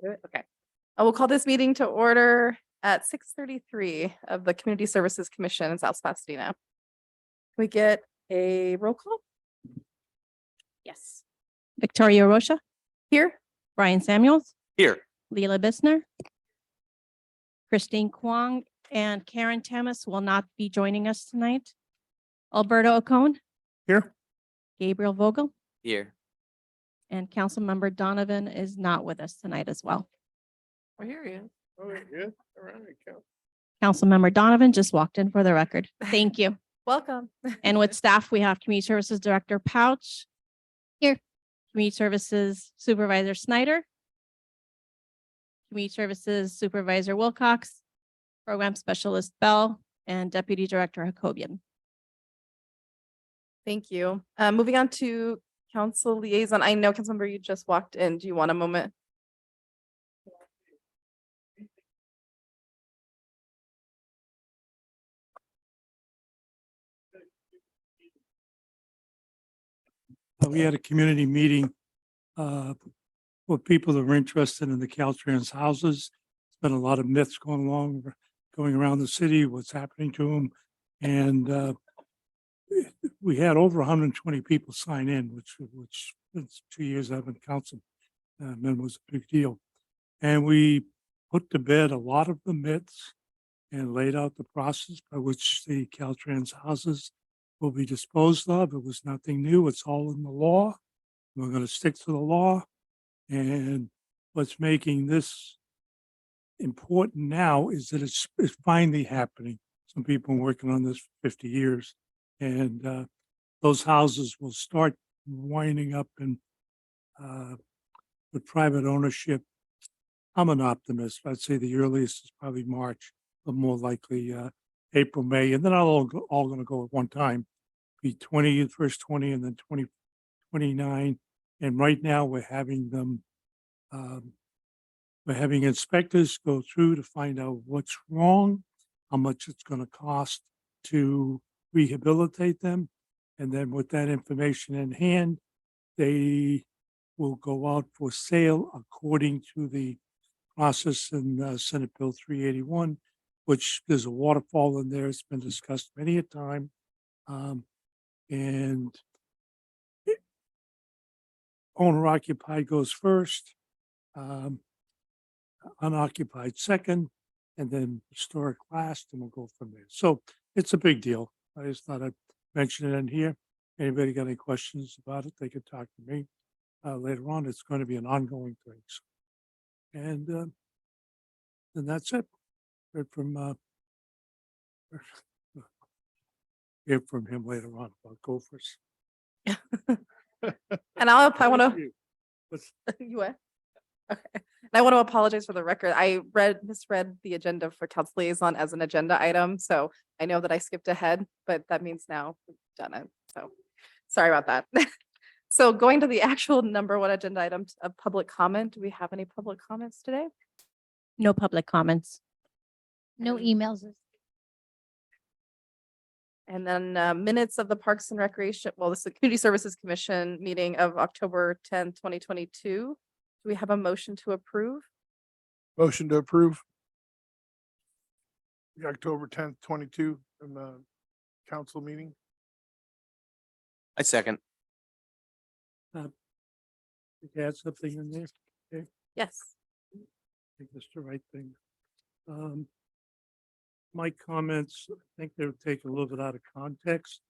Okay. I will call this meeting to order at 6:33 of the Community Services Commission in South Pasadena. Can we get a roll call? Yes. Victoria Rocha, Here? Brian Samuels, Here. Leila Bissner, Christine Kwong, and Karen Tamas will not be joining us tonight. Alberto Ocone, Here. Gabriel Vogel, Here. and Councilmember Donovan is not with us tonight as well. We're here, yeah. Oh, yeah. All right. Councilmember Donovan just walked in for the record. Thank you. Welcome. And with staff, we have Community Services Director Pouch. Here. Community Services Supervisor Snyder. Community Services Supervisor Wilcox. Program Specialist Bell and Deputy Director Jacobian. Thank you. Moving on to council liaison. I know, Councilmember, you just walked in. Do you want a moment? We had a community meeting for people that were interested in the Caltrans houses. There's been a lot of myths going around the city, what's happening to them. And we had over 120 people sign in, which it's 2 years I've been council. And was a big deal. And we put to bed a lot of the myths and laid out the process by which the Caltrans houses will be disposed of. It was nothing new. It's all in the law. We're going to stick to the law. And what's making this important now is that it's finally happening. Some people have been working on this for 50 years. And those houses will start winding up in with private ownership. I'm an optimist. I'd say the earliest is probably March, but more likely April, May, and then all going to go at one time. Be 20, first 20, and then 29. And right now we're having them, we're having inspectors go through to find out what's wrong, how much it's going to cost to rehabilitate them. And then with that information in hand, they will go out for sale according to the process in Senate Bill 381, which there's a waterfall in there. It's been discussed many a time. And owner occupied goes first, unoccupied second, and then historic last, and we'll go from there. So it's a big deal. I just thought I'd mention it in here. Anybody got any questions about it, they could talk to me later on. It's going to be an ongoing thing. So, and that's it. Heard from him later on about gophers. And I want to, What's- you what? Okay. And I want to apologize for the record. I misread the agenda for council liaison as an agenda item. So I know that I skipped ahead, but that means now we've done it. So sorry about that. So going to the actual number one agenda item of public comment. Do we have any public comments today? No public comments. No emails. And then minutes of the Parks and Recreation, well, this is the Community Services Commission meeting of October 10th, 2022. Do we have a motion to approve? Motion to approve. The October 10th, 22 council meeting. I second. You can add something in there. Yes. I think that's the right thing. My comments, I think they were taken a little bit out of context.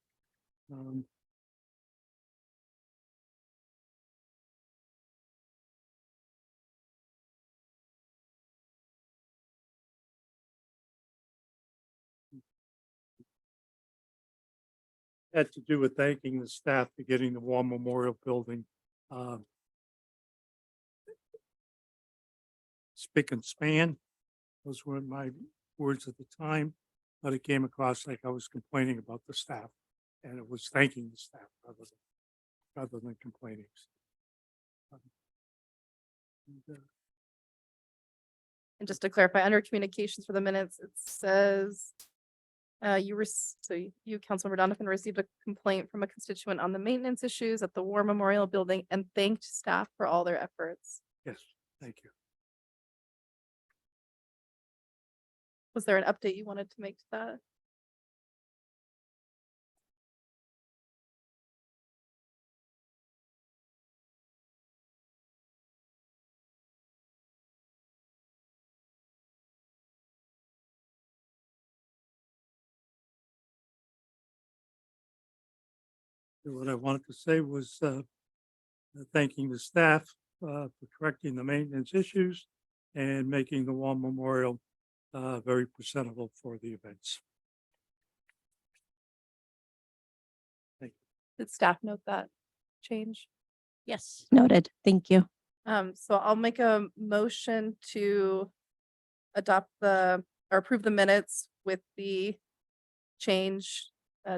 Had to do with thanking the staff for getting the War Memorial Building spick and span. Those weren't my words at the time, but it came across like I was complaining about the staff, and it was thanking the staff rather than complaining. And just to clarify, under communications for the minutes, it says you, Councilmember Donovan, received a complaint from a constituent on the maintenance issues at the War Memorial Building and thanked staff for all their efforts. Yes, thank you. Was there an update you wanted to make to that? What I wanted to say was thanking the staff for correcting the maintenance issues and making the Wall Memorial very presentable for the events. Did staff note that change? Yes, noted. Thank you. So I'll make a motion to adopt or approve the minutes with the change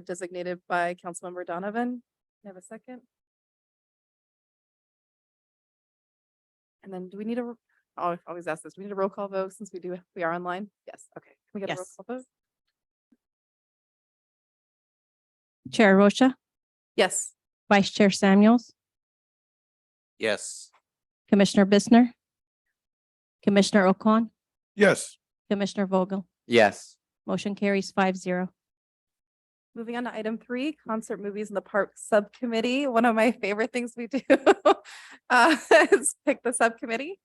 designated by Councilmember Donovan. Can I have a second? And then do we need I always ask this, do we need a roll call vote since we are online? Yes, okay. Can we get a roll Yes. call vote? Chair Rosha, Yes. Vice Chair Samuels, Yes. Commissioner Bissner, Commissioner Ocon, Yes. Commissioner Vogel. Yes. Motion carries 5-0. Moving on to item 3, concert movies in the park subcommittee. One of my favorite things we do is pick the subcommittee.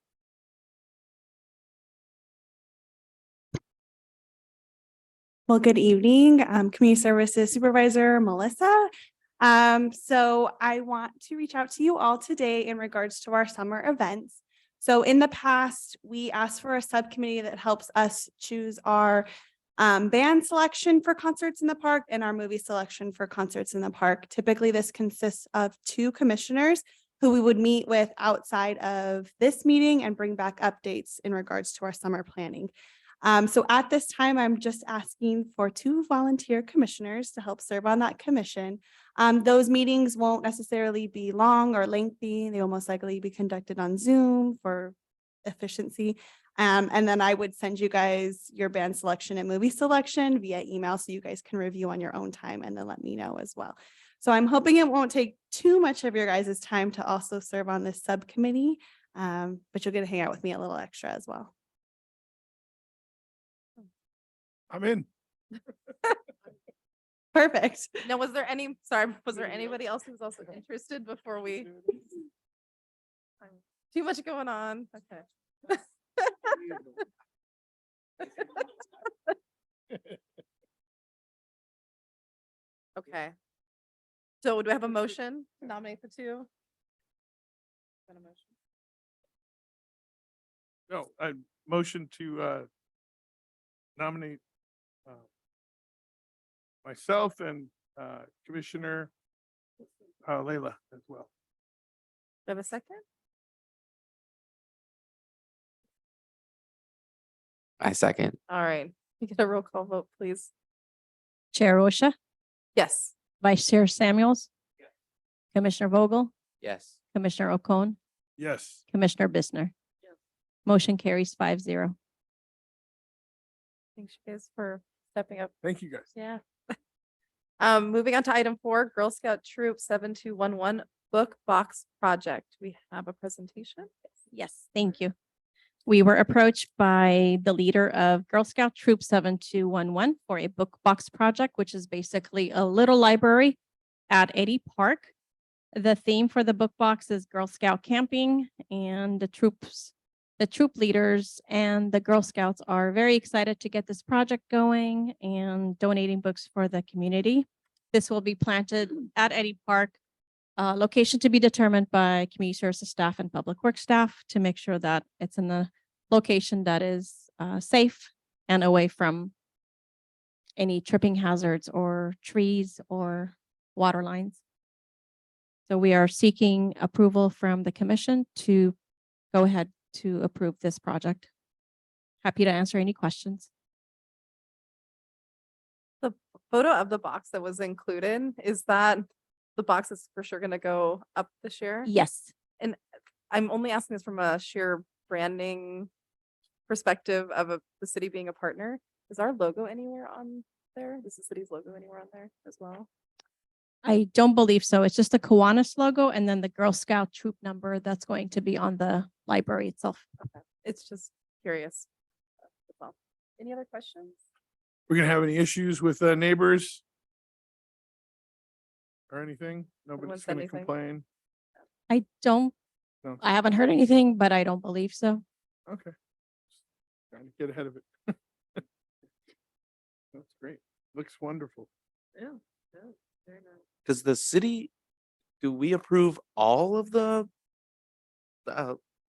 Well, good evening, Community Services Supervisor Melissa. So I want to reach out to you all today in regards to our summer events. So in the past, we asked for a subcommittee that helps us choose our band selection for concerts in the park and our movie selection for concerts in the park. Typically, this consists of 2 commissioners who we would meet with outside of this meeting and bring back updates in regards to our summer planning. So at this time, I'm just asking for 2 volunteer commissioners to help serve on that commission. Those meetings won't necessarily be long or lengthy. They will most likely be conducted on Zoom for efficiency. And then I would send you guys your band selection and movie selection via email so you guys can review on your own time and then let me know as well. So I'm hoping it won't take too much of your guys' time to also serve on this subcommittee, but you'll get to hang out with me a little extra as well. I'm in. Perfect. Now, was there anybody else who was also interested before we? Too much going on. Okay. Okay. So do we have a motion to nominate the 2? Got a motion? No, I motion to nominate myself and Commissioner Layla as well. Do I have a second? I second. All right. Can we get a roll call vote, please? Chair Rosha, Yes. Vice Chair Samuels, Commissioner Vogel, Yes. Commissioner Ocon, Yes. Commissioner Bissner. Yes. Motion carries 5-0. Thanks you guys for stepping up. Thank you, guys. Yeah. Moving on to item 4, Girl Scout Troop 7211 Book Box Project. We have a presentation. Yes, thank you. We were approached by the leader of Girl Scout Troop 7211 for a book box project, which is basically a little library at Eddy Park. The theme for the book box is Girl Scout camping, and the troop leaders and the Girl Scouts are very excited to get this project going and donating books for the community. This will be planted at Eddy Park. Location to be determined by community services staff and public works staff to make sure that it's in the location that is safe and away from any tripping hazards or trees or water lines. So we are seeking approval from the commission to go ahead to approve this project. Happy to answer any questions. The photo of the box that was included, is that the box is for sure going to go up this year? Yes. I'm only asking this from a sheer branding perspective of the city being a partner. Is our logo anywhere on there? Is the city's logo anywhere on there as well? I don't believe so. It's just the Kiwanis logo and then the Girl Scout troop number that's going to be on the library itself. It's just curious. That's all. Any other questions? We're gonna have any issues with neighbors? Or anything? Nobody's said gonna anything? complain? I don't, No. I haven't heard anything, but I don't believe so. Okay. Trying to get ahead of it. That's great. Looks wonderful. Yeah. Very nice. Does the city, do we approve all of the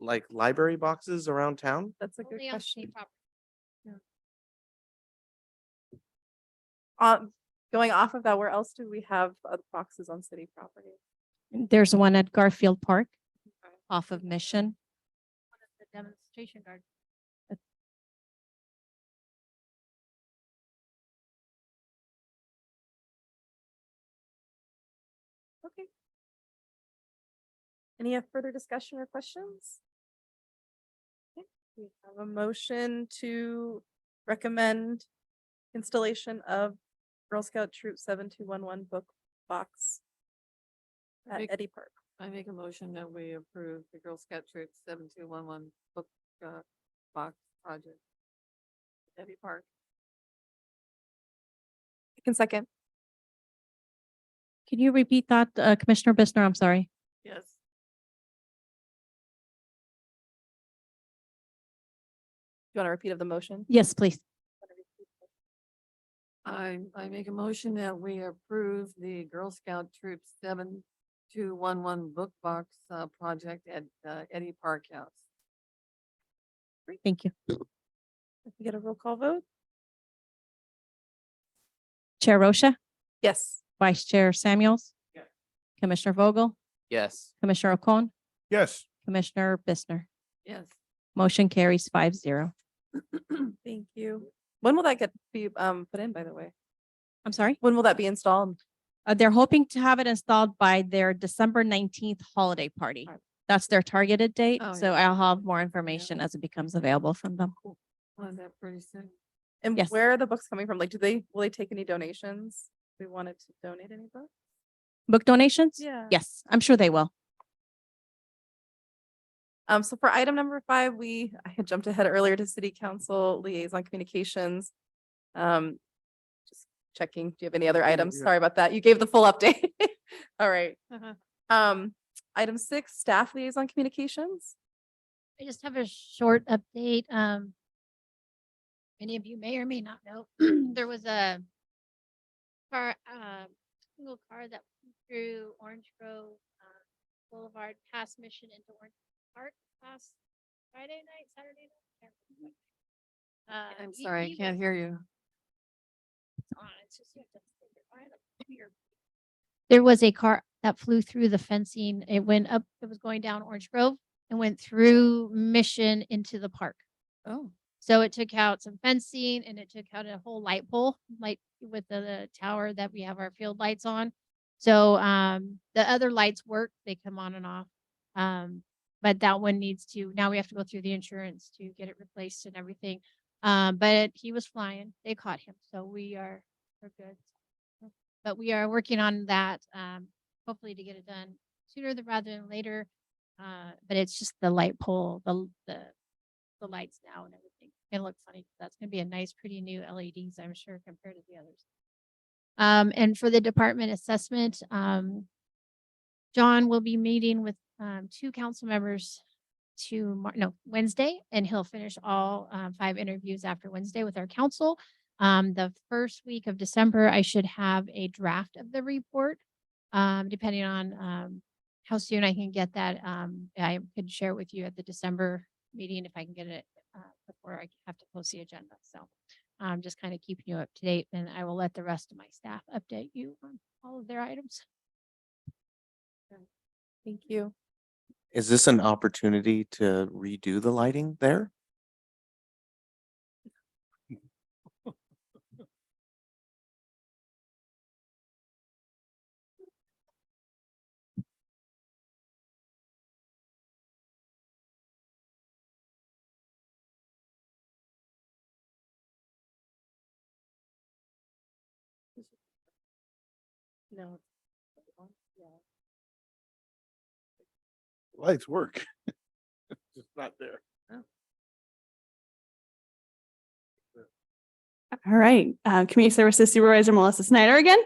like library boxes around town? That's a good Only on city question. property. Going off of that, where else do we have boxes on city property? There's one at Garfield Park Okay. off of Mission. One of the demonstration garden. Okay. Any further discussion or questions? Okay, we have a motion to recommend installation of Girl Scout Troop 7211 book box at Make- Eddie Park. I make a motion that we approve the Girl Scout Troop 7211 book box project. Debbie Park. I can second. Can you repeat that, Commissioner Bissner? I'm sorry. Yes. You want a repeat of the motion? Yes, please. I make a motion that we approve the Girl Scout Troop 7211 book box project at Eddie Park House. Thank you. If we get a roll call vote? Chair Rosha, Yes. Vice Chair Samuels. Yes. Commissioner Vogel, Yes. Commissioner Ocon, Yes. Commissioner Bissner. Yes. Motion carries 5-0. Thank you. When will that be put in, by the way? I'm sorry. When will that be installed? They're hoping to have it installed by their December 19th holiday party. Alright. That's their targeted date. Oh, So yeah. I'll have more information as it becomes available from them. Want that pretty soon. And Yes. where are the books coming from? Like, will they take any donations? We wanted to donate any books? Book donations? Yeah. Yes, I'm sure they will. So for item number 5, I had jumped ahead earlier to city council liaison communications. Just checking, do you have any other items? yeah. Sorry about that. You gave the full update. All right. Uh-huh. Item 6, staff liaison communications. I just have a short update. Many of you may or may not know, there was a car, single car that flew through Orange Grove Boulevard, past Mission into Orange Park last Friday night, Saturday night. Can't remember. I'm sorry, I can't hear you. It's just you have to stick your eye on the computer. There was a car that flew through the fencing. It went up, it was going down Orange Grove and went through Mission into the park. Oh. So it took out some fencing and it took out a whole light pole, like with the tower that we have our field lights on. So the other lights work, they come on and off. But that one needs to, now we have to go through the insurance to get it replaced and everything. But he was flying, they caught him, so we're good. But we are working on that, hopefully to get it done sooner rather than later. But it's just the light pole, the lights now and everything. Gonna look funny. That's gonna be a nice, pretty new LEDs, I'm sure, compared to the others. And for the department assessment, John will be meeting with 2 council members Wednesday, and he'll finish all 5 interviews after Wednesday with our council. The first week of December, I should have a draft of the report, depending on how soon I can get that. I could share with you at the December meeting if I can get it before I have to post the agenda. So I'm just kind of keeping you up to date, and I will let the rest of my staff update you on all of their items. Thank you. Is this an opportunity to redo the lighting there? No. Yeah. Lights work. Just not there. All right, Community Services Supervisor Melissa Snyder again.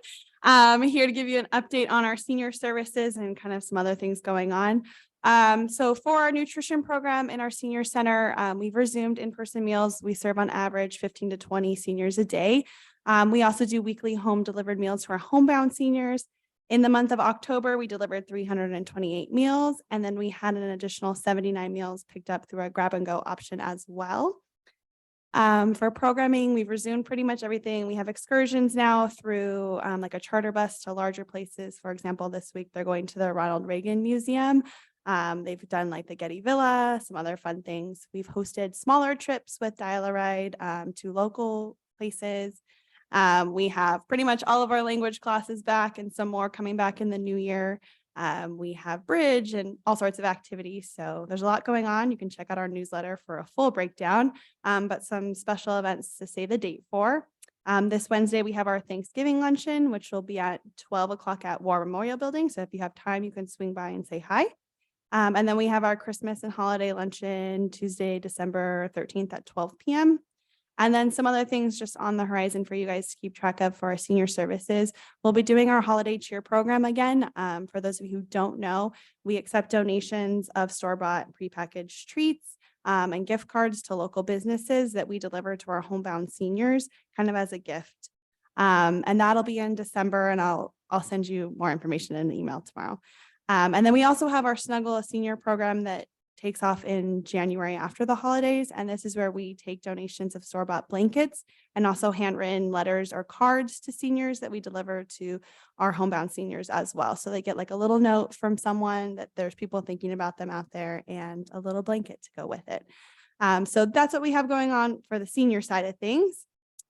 Here to give you an update on our senior services and kind of some other things going on. So for our nutrition program in our senior center, we've resumed in-person meals. We serve on average 15 to 20 seniors a day. We also do weekly home delivered meals to our homebound seniors. In the month of October, we delivered 328 meals, and then we had an additional 79 meals picked up through a grab and go option as well. For programming, we've resumed pretty much everything. We have excursions now through like a charter bus to larger places. For example, this week they're going to the Ronald Reagan Museum. They've done like the Getty Villa, some other fun things. We've hosted smaller trips with Dial-A-Ride to local places. We have pretty much all of our language classes back and some more coming back in the new year. We have bridge and all sorts of activities. So there's a lot going on. You can check out our newsletter for a full breakdown, but some special events to save the date for. This Wednesday, we have our Thanksgiving luncheon, which will be at 12 o'clock at War Memorial Building. So if you have time, you can swing by and say hi. And then we have our Christmas and holiday luncheon Tuesday, December 13th at 12 p.m. And then some other things just on the horizon for you guys to keep track of for our senior services. We'll be doing our holiday cheer program again. For those of you who don't know, we accept donations of store-bought prepackaged treats and gift cards to local businesses that we deliver to our homebound seniors kind of as a gift. And that'll be in December, and I'll send you more information in an email tomorrow. And then we also have our Snuggle a Senior program that takes off in January after the holidays. And this is where we take donations of store-bought blankets and also handwritten letters or cards to seniors that we deliver to our homebound seniors as well. So they get like a little note from someone that there's people thinking about them out there and a little blanket to go with it. So that's what we have going on for the senior side of things.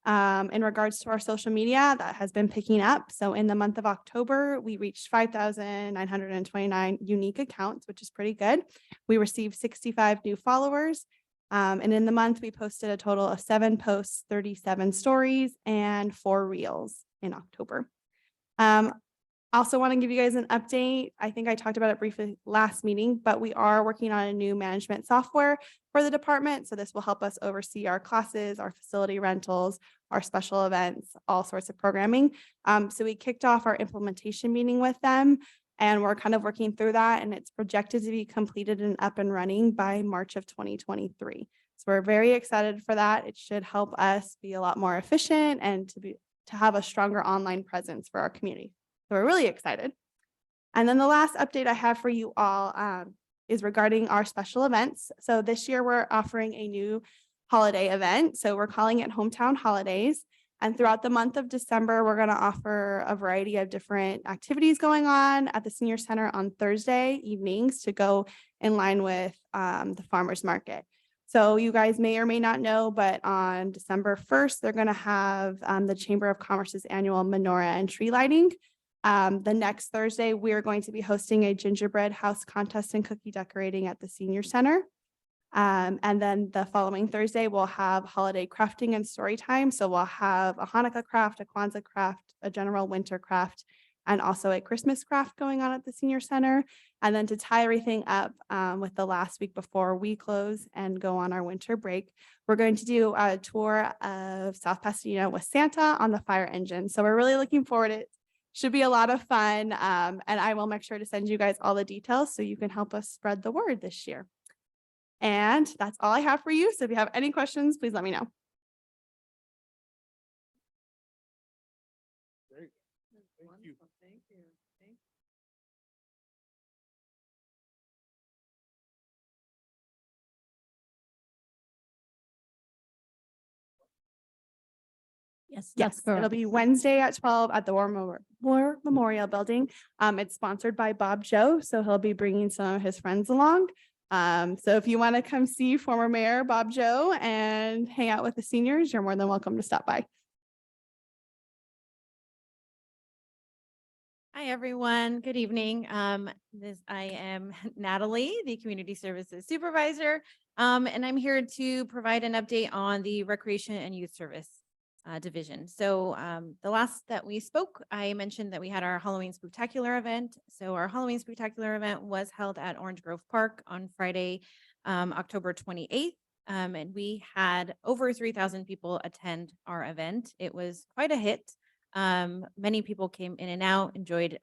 In regards to our social media, that has been picking up. So in the month of October, we reached 5,929 unique accounts, which is pretty good. We received 65 new followers. And in the month, we posted a total of 7 posts, 37 stories, and 4 reels in October. Also want to give you guys an update. I think I talked about it briefly last meeting, but we are working on a new management software for the department. So this will help us oversee our classes, our facility rentals, our special events, all sorts of programming. So we kicked off our implementation meeting with them, and we're kind of working through that, and it's projected to be completed and up and running by March of 2023. So we're very excited for that. It should help us be a lot more efficient and to have a stronger online presence for our community. So we're really excited. And then the last update I have for you all is regarding our special events. So this year we're offering a new holiday event. So we're calling it Hometown Holidays. And throughout the month of December, we're going to offer a variety of different activities going on at the Senior Center on Thursday evenings to go in line with the farmers market. So you guys may or may not know, but on December 1st, they're going to have the Chamber of Commerce's annual menorah and tree lighting. The next Thursday, we're going to be hosting a gingerbread house contest and cookie decorating at the Senior Center. And then the following Thursday, we'll have holiday crafting and story time. So we'll have a Hanukkah craft, a Kwanzaa craft, a general winter craft, and also a Christmas craft going on at the Senior Center. And then to tie everything up with the last week before we close and go on our winter break, we're going to do a tour of South Pasadena with Santa on the fire engine. So we're really looking forward to it. Should be a lot of fun. And I will make sure to send you guys all the details so you can help us spread the word this year. And that's all I have for you. So if you have any questions, please let me know. Great. Thank you. Wonderful. Thank you. Thank you. Yes, Yes, that's correct. it'll be Wednesday at 12 at the War Memorial Building. It's sponsored by Bob Joe, so he'll be bringing some of his friends along. So if you want to come see former Mayor Bob Joe and hang out with the seniors, you're more than welcome to stop by. Hi, everyone. Good evening. I am Natalie, the Community Services Supervisor, and I'm here to provide an update on the Recreation and Youth Service Division. So the last that we spoke, I mentioned that we had our Halloween Spooktacular event. So our Halloween Spooktacular event was held at Orange Grove Park on Friday, October 28th. And we had over 3,000 people attend our event. It was quite a hit. Many people came in and out, enjoyed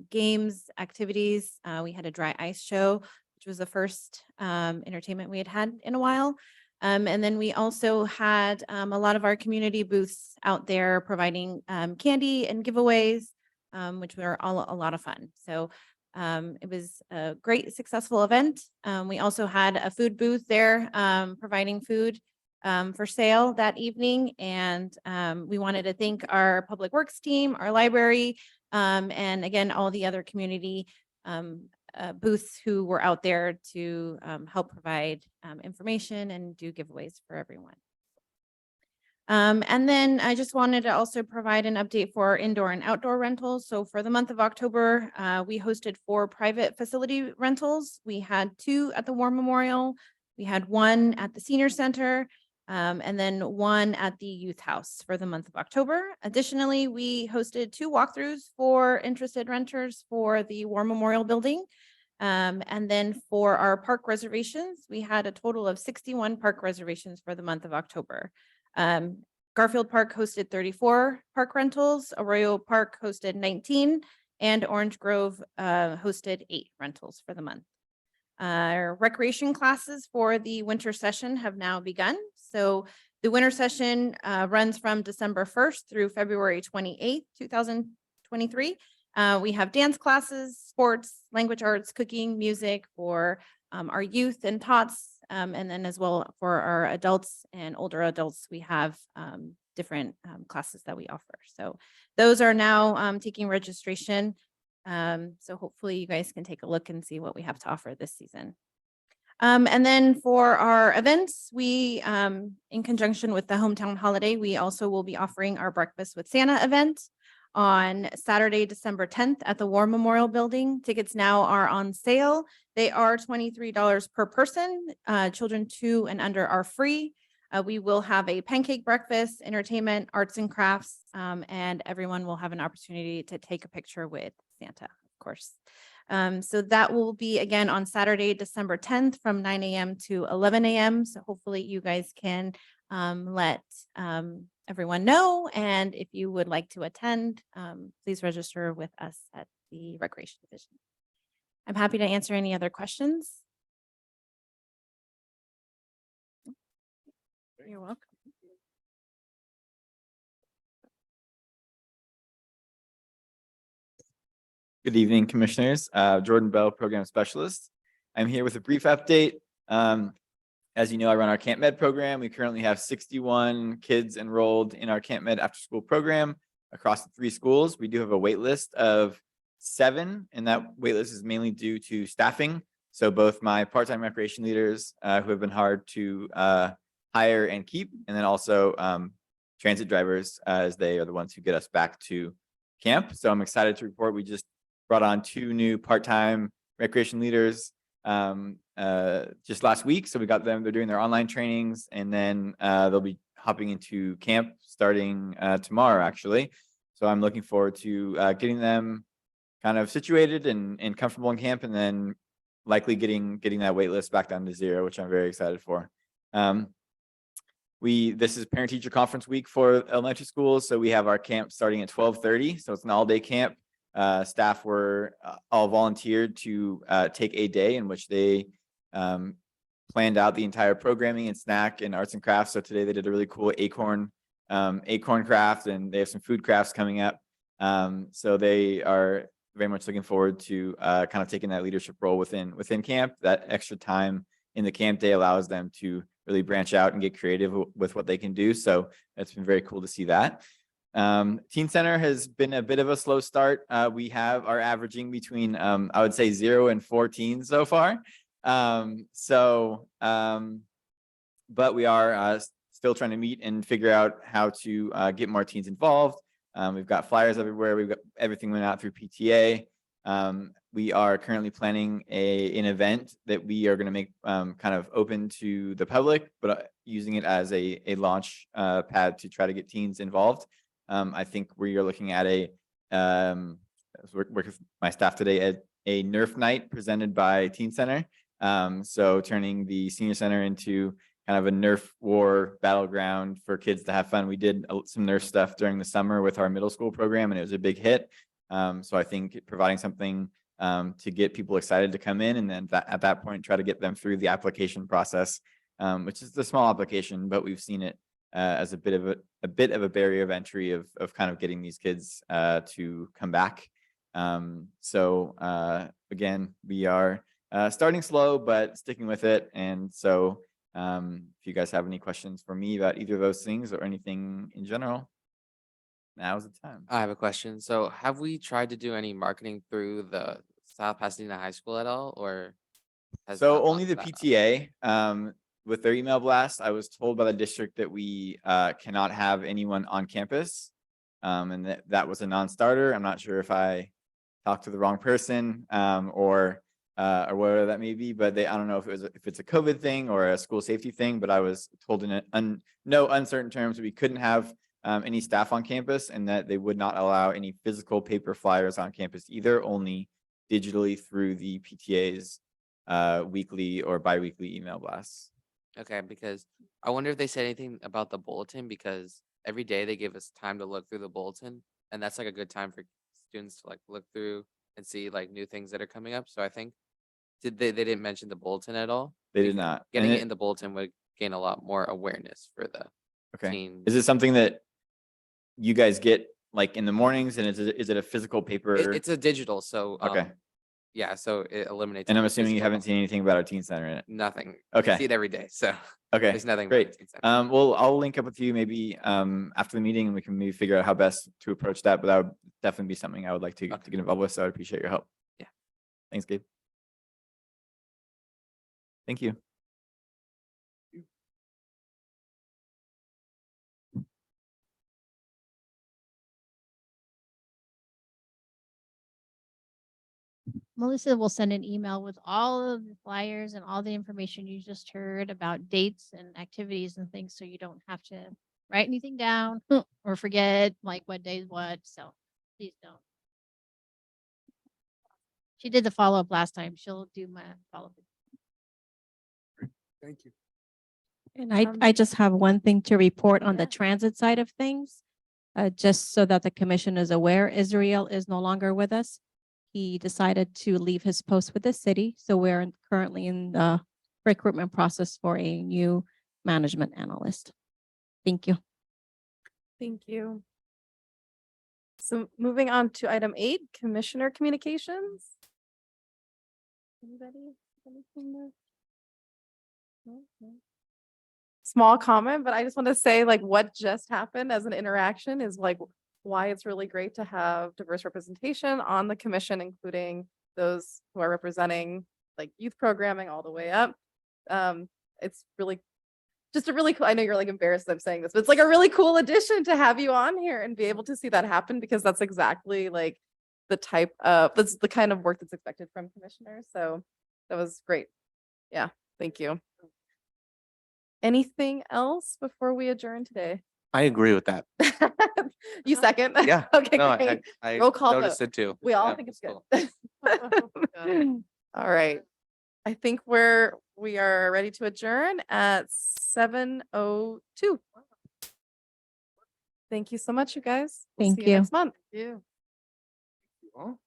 games, activities. We had a dry ice show, which was the first entertainment we had in a while. And then we also had a lot of our community booths out there providing candy and giveaways, which were all a lot of fun. So it was a great, successful event. We also had a food booth there providing food for sale that evening. And we wanted to thank our public works team, our library, and again, all the other community booths who were out there to help provide information and do giveaways for everyone. And then I just wanted to also provide an update for our indoor and outdoor rentals. So for the month of October, we hosted 4 private facility rentals. We had 2 at the War Memorial. We had 1 at the Senior Center, and then 1 at the Youth House for the month of October. Additionally, we hosted 2 walkthroughs for interested renters for the War Memorial Building. And then for our park reservations, we had a total of 61 park reservations for the month of October. Garfield Park hosted 34 park rentals, Arroyo Park hosted 19, and Orange Grove hosted 8 rentals for the month. Our recreation classes for the winter session have now begun. So the winter session runs from December 1st through February 28th, 2023. We have dance classes, sports, language arts, cooking, music for our youth and tots. And then as well for our adults and older adults, we have different classes that we offer. So those are now taking registration. So hopefully you guys can take a look and see what we have to offer this season. And then for our events, we, in conjunction with the Hometown Holiday, we also will be offering our Breakfast with Santa event on Saturday, December 10th at the War Memorial Building. Tickets now are on sale. They are $23 per person. Children 2 and under are free. We will have a pancake breakfast, entertainment, arts and crafts, and everyone will have an opportunity to take a picture with Santa, of course. So that will be again on Saturday, December 10th from 9 a.m. to 11 a.m. So hopefully you guys can let everyone know. And if you would like to attend, please register with us at the Recreation Division. I'm happy to answer any other questions. You're welcome. Good evening, Commissioners. Jordan Bell, Program Specialist. I'm here with a brief update. As you know, I run our Camp Med program. We currently have 61 kids enrolled in our Camp Med after school program across the 3 schools. We do have a wait list of 7, and that wait list is mainly due to staffing. So both my part-time recreation leaders who have been hard to hire and keep, and then also transit drivers as they are the ones who get us back to camp. So I'm excited to report we just brought on 2 new part-time recreation leaders just last week. So we got them, they're doing their online trainings, and then they'll be hopping into camp starting tomorrow, actually. So I'm looking forward to getting them kind of situated and comfortable in camp, and then likely getting that wait list back down to 0, which I'm very excited for. This is parent teacher conference week for elementary schools. So we have our camp starting at 12:30. So it's an all-day camp. Staff were all volunteered to take a day in which they planned out the entire programming and snack and arts and crafts. So today they did a really cool acorn craft, and they have some food crafts coming up. So they are very much looking forward to kind of taking that leadership role within camp. That extra time in the camp day allows them to really branch out and get creative with what they can do. So it's been very cool to see that. Teen Center has been a bit of a slow start. We are averaging between, I would say 0 and 4 teens so far. But we are still trying to meet and figure out how to get more teens involved. We've got flyers everywhere. We've got everything went out through PTA. We are currently planning an event that we are going to make kind of open to the public, but using it as a launch pad to try to get teens involved. I think we are looking at work with my staff today at a Nerf night presented by Teen Center. So turning the senior center into kind of a Nerf war battleground for kids to have fun. We did some Nerf stuff during the summer with our middle school program, and it was a big hit. So I think providing something to get people excited to come in, and then at that point try to get them through the application process, which is a small application, but we've seen it as a bit of a barrier of entry of kind of getting these kids to come back. Again, we are starting slow but sticking with it. And so if you guys have any questions for me about either of those things or anything in general, now's the time. I have a question. So have we tried to do any marketing through the South Pasadena High School at all, or? has So not only gone the to that? PTA, with their email blast, I was told by the district that we cannot have anyone on campus. And that was a non-starter. I'm not sure if I talked to the wrong person or whatever that may be, but I don't know if it's a COVID thing or a school safety thing, but I was told in no uncertain terms that we couldn't have any staff on campus, and that they would not allow any physical paper flyers on campus either, only digitally through the PTA's weekly or biweekly email blasts. Okay, because I wonder if they said anything about the bulletin, because every day they give us time to look through the bulletin, and that's like a good time for students to like look through and see like new things that are coming up. So I think they didn't mention the bulletin at all. They did because not. Getting And it in the bulletin would gain a lot more awareness for the Okay. teen. Is it something that you guys get like in the mornings, and is it a physical paper? It's a digital, so Okay. yeah, so it eliminates. And I'm the assuming you physical- haven't seen anything about our teen center in it. Nothing. Okay. I see it every day, so Okay. there's nothing. about Great. the teen center. Well, I'll link up with you maybe after the meeting, and we can maybe figure out how best to approach that. But that would definitely be something I would like to get involved with. So I'd appreciate your help. Yeah. Thanks, Gabe. Thank you. Melissa will send an email with all of the flyers and all the information you just heard about dates and activities and things, so you don't have to write anything down or forget like what day is what. So please don't. She did the follow-up last time. She'll do my follow-up. Thank you. And I just have one thing to report on the Yeah. transit side of things. Just so that the commission is aware, Israel is no longer with us. He decided to leave his post with the city, so we're currently in the recruitment process for a new management analyst. Thank you. Thank you. So moving on to item 8, commissioner communications. Anybody? Anything there? No, no. Small comment, but I just want to say like what just happened as an interaction is like why it's really great to have diverse representation on the commission, including those who are representing like youth programming all the way up. It's really just a really cool, I know you're like embarrassed that I'm saying this, but it's like a really cool addition to have you on here and be able to see that happen, because that's exactly like that's the kind of work that's expected from commissioners. So that was great. Yeah, thank you. Anything else before we adjourn today? I agree with that. You second? Yeah. Okay, No, great. I Roll call noticed vote. it too. We all Yeah, think it's cool. good. All right. I think we are ready to adjourn at 7:02. Thank you so much, you guys. We'll Thank see you you. next month. You. Oh.